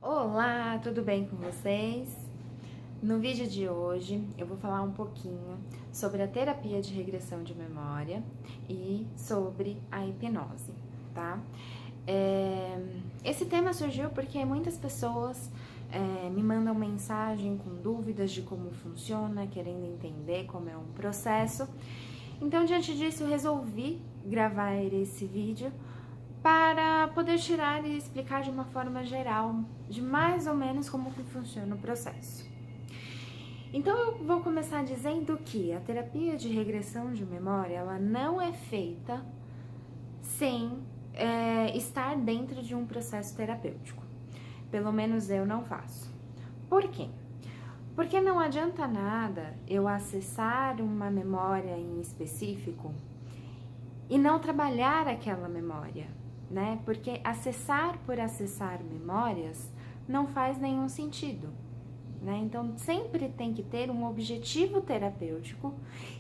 Olá, tudo bem com vocês? No vídeo de hoje eu vou falar um pouquinho sobre a terapia de regressão de memória e sobre a hipnose, tá? Esse tema surgiu porque muitas pessoas me mandam mensagem com dúvidas de como funciona, querendo entender como é um processo. Então, diante disso, eu resolvi gravar esse vídeo para poder tirar e explicar de uma forma geral, de mais ou menos como que funciona o processo. Então eu vou começar dizendo que a terapia de regressão de memória, ela não é feita sem estar dentro de um processo terapêutico. Pelo menos eu não faço. Por quê? Porque não adianta nada eu acessar uma memória em específico e não trabalhar aquela memória, né? Porque acessar por acessar memórias não faz nenhum sentido, né? Então sempre tem que ter um objetivo terapêutico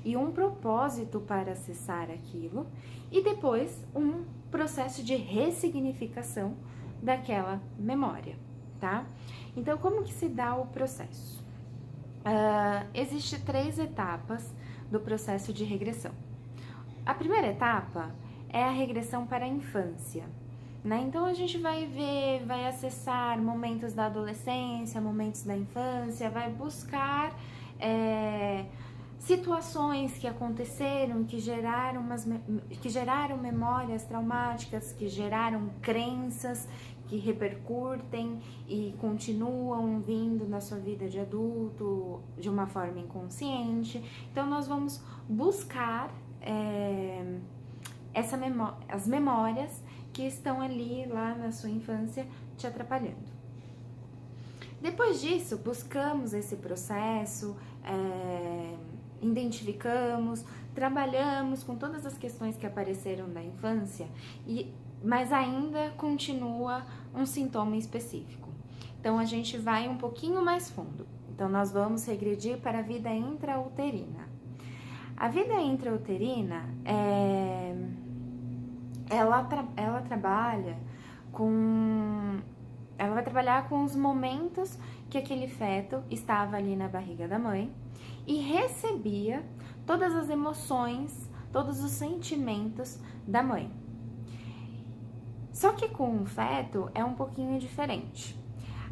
e um propósito para acessar aquilo e depois um processo de ressignificação daquela memória, tá? Então como que se dá o processo? Existem 3 etapas do processo de regressão. A primeira etapa é a regressão para a infância, né? Então a gente vai acessar momentos da adolescência, momentos da infância, vai buscar situações que aconteceram, que geraram memórias traumáticas, que geraram crenças que repercutem e continuam vindo na sua vida de adulto de uma forma inconsciente. Então nós vamos buscar as memórias que estão ali lá na sua infância te atrapalhando. Depois disso, buscamos esse processo, identificamos, trabalhamos com todas as questões que apareceram na infância, mas ainda continua um sintoma específico. Então a gente vai um pouquinho mais fundo. Então nós vamos regredir para a vida intrauterina. A vida intrauterina, ela vai trabalhar com os momentos que aquele feto estava ali na barriga da mãe e recebia todas as emoções, todos os sentimentos da mãe. Só que com o feto é um pouquinho diferente.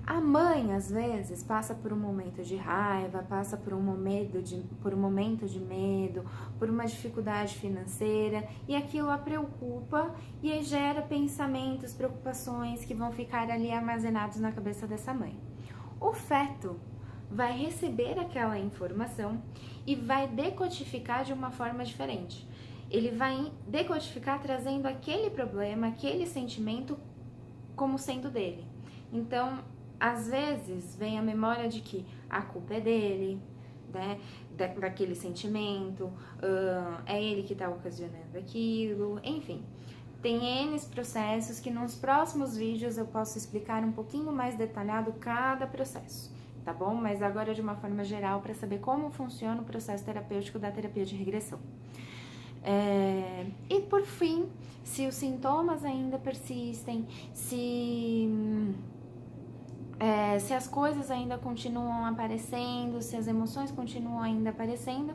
A mãe, às vezes, passa por um momento de raiva, passa por um momento de medo, por uma dificuldade financeira, e aquilo a preocupa e gera pensamentos, preocupações que vão ficar ali armazenados na cabeça dessa mãe. O feto vai receber aquela informação e vai decodificar de uma forma diferente. Ele vai decodificar trazendo aquele problema, aquele sentimento como sendo dele. Então, às vezes vem a memória de que a culpa é dele, né? Daquele sentimento, é ele que está ocasionando aquilo, enfim. Tem N processos que nos próximos vídeos eu posso explicar um pouquinho mais detalhado cada processo, tá bom? Mas agora de uma forma geral para saber como funciona o processo terapêutico da terapia de regressão. E por fim, se os sintomas ainda persistem, se as coisas ainda continuam aparecendo, se as emoções continuam ainda aparecendo,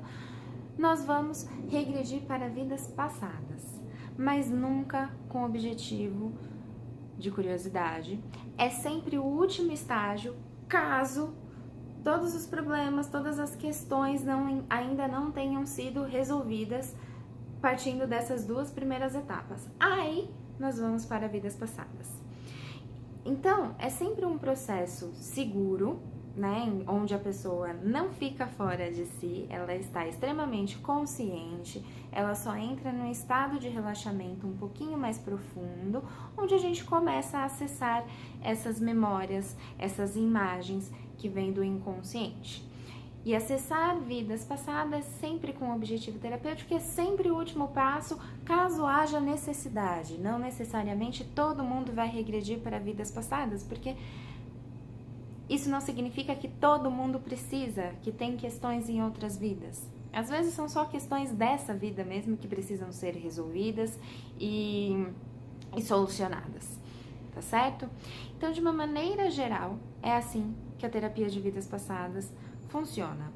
nós vamos regredir para vidas passadas, mas nunca com o objetivo de curiosidade. É sempre o último estágio, caso todos os problemas, todas as questões ainda não tenham sido resolvidas partindo dessas 2 primeiras etapas. Aí nós vamos para vidas passadas. Então, é sempre um processo seguro, né, onde a pessoa não fica fora de si, ela está extremamente consciente, ela só entra num estado de relaxamento um pouquinho mais profundo, onde a gente começa a acessar essas memórias, essas imagens que vêm do inconsciente. E acessar vidas passadas sempre com objetivo terapêutico é sempre o último passo, caso haja necessidade. Não necessariamente todo mundo vai regredir para vidas passadas, porque isso não significa que todo mundo precisa, que tem questões em outras vidas. Às vezes são só questões dessa vida mesmo que precisam ser resolvidas e solucionadas, tá certo? Então, de uma maneira geral, é assim que a terapia de vidas passadas funciona.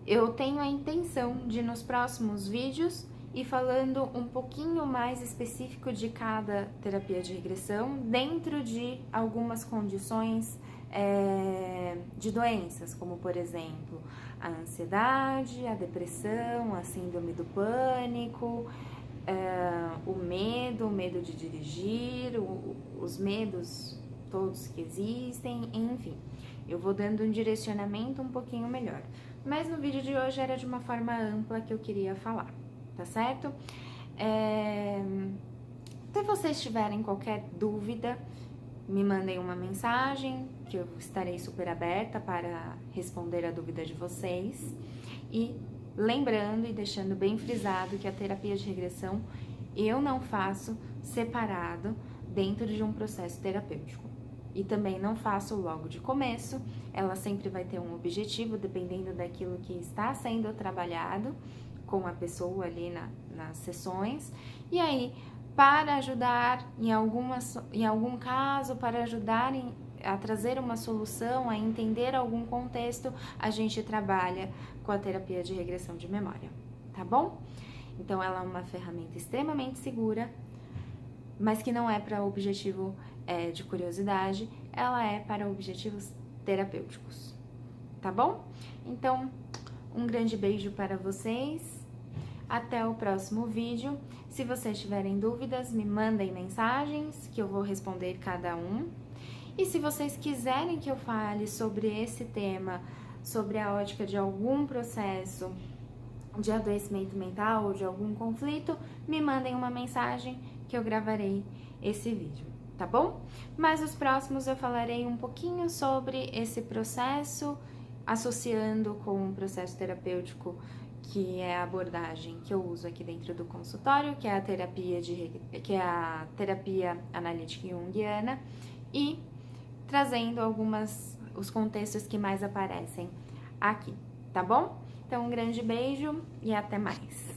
Eu tenho a intenção de, nos próximos vídeos, ir falando um pouquinho mais específico de cada terapia de regressão, dentro de algumas condições de doenças, como, por exemplo, a ansiedade, a depressão, a síndrome do pânico, o medo de dirigir, os medos todos que existem, enfim. Eu vou dando um direcionamento um pouquinho melhor. Mas no vídeo de hoje era de uma forma ampla que eu queria falar, tá certo? Se vocês tiverem qualquer dúvida, me mandem uma mensagem, que eu estarei super aberta para responder a dúvida de vocês. E lembrando e deixando bem frisado que a terapia de regressão eu não faço separado dentro de um processo terapêutico. E também não faço logo de começo, ela sempre vai ter um objetivo, dependendo daquilo que está sendo trabalhado com a pessoa ali nas sessões. E aí, para ajudar, em algum caso, para ajudar a trazer uma solução, a entender algum contexto, a gente trabalha com a terapia de regressão de memória, tá bom? Então, ela é uma ferramenta extremamente segura, mas que não é para objetivo de curiosidade, ela é para objetivos terapêuticos, tá bom? Então, um grande beijo para vocês, até o próximo vídeo. Se vocês tiverem dúvidas, me mandem mensagens que eu vou responder cada um. E se vocês quiserem que eu fale sobre esse tema, sobre a ótica de algum processo de adoecimento mental ou de algum conflito, me mandem uma mensagem que eu gravarei esse vídeo, tá bom? Mas os próximos eu falarei um pouquinho sobre esse processo, associando com o processo terapêutico, que é a abordagem que eu uso aqui dentro do consultório, que é a terapia analítica junguiana, e trazendo os contextos que mais aparecem aqui, tá bom? Então, um grande beijo e até mais!